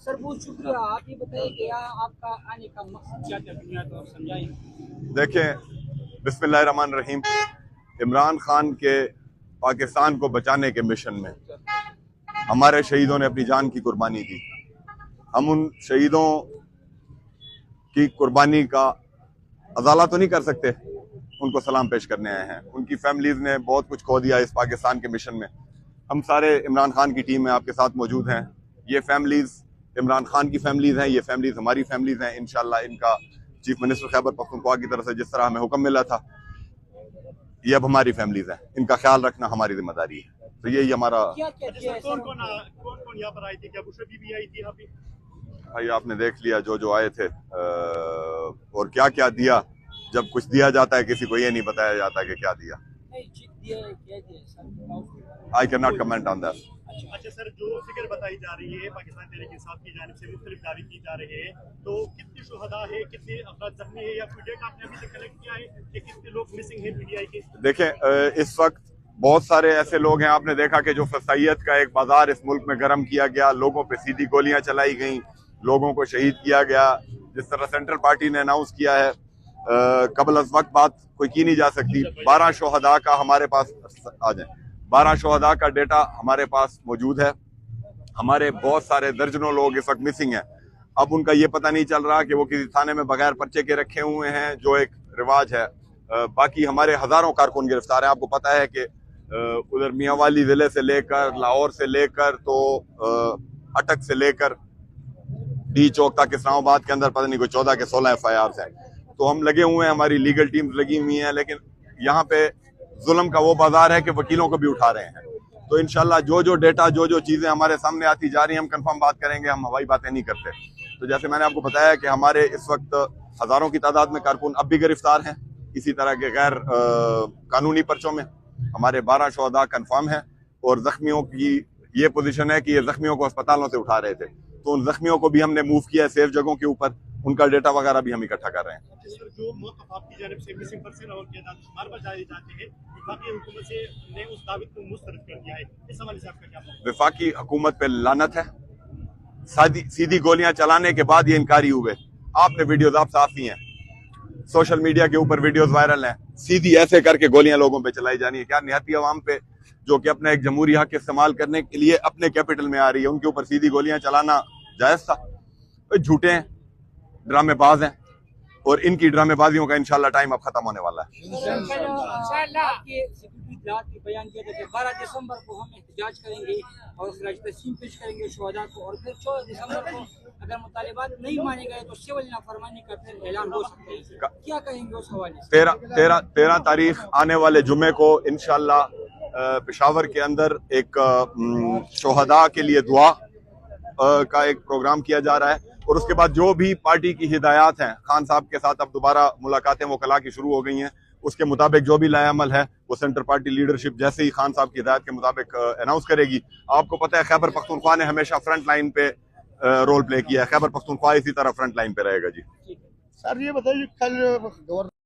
Sir बहुत शुक्रिया। आप ये बताइए कि आपका आने का मकसद क्या था दुनिया को, आप समझाएं। देखें, बिस्मिल्लाहिर्रहमानिर्रहीम, इमरान खान के पाकिस्तान को बचाने के मिशन में हमारे शहीदों ने अपनी जान की कुर्बानी दी। हम उन शहीदों की कुर्बानी का अजाला तो नहीं कर सकते, उनको सलाम पेश करने आए हैं। उनकी फैमिलीज ने बहुत कुछ खो दिया इस पाकिस्तान के मिशन में। हम सारे इमरान खान की टीम में आपके साथ मौजूद हैं। ये फैमिलीज इमरान खान की फैमिलीज हैं, ये फैमिलीज हमारी फैमिलीज हैं। इंशाल्लाह इनका चीफ मिनिस्टर खैबर पख्तूनख्वा की तरफ से जिस तरह हमें हुक्म मिला था, ये अब हमारी फैमिलीज हैं, इनका ख्याल रखना हमारी जिम्मेदारी है। तो यही हमारा। कौन यहाँ पर आई थी? क्या बुशरा भी आई थी यहाँ पे? भाई आपने देख लिया जो आए थे और क्या क्या दिया। जब कुछ दिया जाता है किसी को ये नहीं बताया जाता कि क्या दिया। I can not comment on that. अच्छा सर, जो फिगर बताई जा रही है पाकिस्तान तहरीक इंसाफ की जानिब से मुख्तलिफ दावे की जा रहे हैं, तो कितने शुहदा है, कितने अफराद जख्मी है, या कोई डेटा आपने अभी तक कलेक्ट किया है कि कितने लोग मिसिंग हैं पीटीआई के? देखें, इस वक्त बहुत सारे ऐसे लोग हैं। आपने देखा कि जो फसाइयत का एक बाजार इस मुल्क में गर्म किया गया, लोगों पे सीधी गोलियां चलाई गई, लोगों को शहीद किया गया। जिस तरह सेंट्रल पार्टी ने अनाउंस किया है, कबल अज वक्त बात कोई की नहीं जा सकती। 12 शुहदा का हमारे पास आ जाए, 12 शुहदा का डेटा हमारे पास मौजूद है। हमारे बहुत सारे दर्जनों लोग इस वक्त मिसिंग हैं। अब उनका ये पता नहीं चल रहा कि वो किसी थाने में बगैर पर्चे के रखे हुए हैं, जो एक रिवाज है। बाकी हमारे हजारों कारकुन गिरफ्तार हैं। आपको पता है कि उधर मियांवाली जिले से लेकर लाहौर से लेकर तो अटक से लेकर डी चौक तक इस्लामाबाद के अंदर पता नहीं कोई 14 के 16 FIRs हैं। तो हम लगे हुए हैं, हमारी लीगल टीम्स लगी हुई हैं, लेकिन यहाँ पे जुल्म का वो बाजार है कि वकीलों को भी उठा रहे हैं। तो इंशाल्लाह जो डेटा जो चीजें हमारे सामने आती जा रही हैं, हम कंफर्म बात करेंगे, हम हवाई बातें नहीं करते। तो जैसे मैंने आपको बताया कि हमारे इस वक्त हजारों की तादाद में कारकुन अब भी गिरफ्तार हैं इसी तरह के गैर कानूनी पर्चों में। हमारे 12 शुहदा कंफर्म है और जख्मियों की ये पोजीशन है कि ये जख्मियों को अस्पतालों से उठा रहे थे। तो उन जख्मियों को भी हमने मूव किया है सेफ जगहों के ऊपर। उनका डेटा वगैरह भी हम इकट्ठा कर रहे हैं। जो मौक़िफ़ आपकी जानिब से मिसिंग पर्सन और शुमार पर जाए जाते हैं, वफाकी हुकूमत से ने उस दावे को मुस्तरद कर दिया है, इस हवाले से आपका क्या मौक़िफ़ है? वफाकी हुकूमत पे लानत है। सीधी गोलियां चलाने के बाद ये इनकारी हुए। आपने वीडियोस आप साफ ही हैं, सोशल मीडिया के ऊपर वीडियोस वायरल हैं। सीधी ऐसे करके गोलियां लोगों पे चलाई जानी है। क्या निहत्ती अवाम पे जो कि अपना एक जमहूरी हक इस्तेमाल करने के लिए अपने कैपिटल में आ रही है, उनके ऊपर सीधी गोलियां चलाना जायज था? झूठे हैं, ड्रामेबाज हैं, और इनकी ड्रामेबाजियों का इंशाल्लाह टाइम अब खत्म होने वाला है। बयान किया था कि 12 दिसंबर को हम एहतजाज करेंगे और खराज तहसीन पेश करेंगे शुहदा को, और फिर 14 दिसंबर को अगर मुतालिबात नहीं माने गए तो सिविल नाफरमानी का फिर ऐलान हो सकता है। क्या कहेंगे उस हवाले से? 13 तारीख आने वाले जुमे को इंशाल्लाह पेशावर के अंदर एक शुहदा के लिए दुआ का एक प्रोग्राम किया जा रहा है। और उसके बाद जो भी पार्टी की हिदायत हैं, खान साहब के साथ अब दोबारा मुलाकातें वो कला की शुरू हो गई हैं, उसके मुताबिक जो भी लाएअमल है वो सेंटर पार्टी लीडरशिप जैसे ही खान साहब की हिदायत के मुताबिक अनाउंस करेगी। आपको पता है खैबर पख्तूनख्वा ने हमेशा फ्रंट लाइन पे रोल प्ले किया है, खैबर पख्तूनख्वा इसी तरह फ्रंट लाइन पे रहेगा। जी सर, ये बताइए कल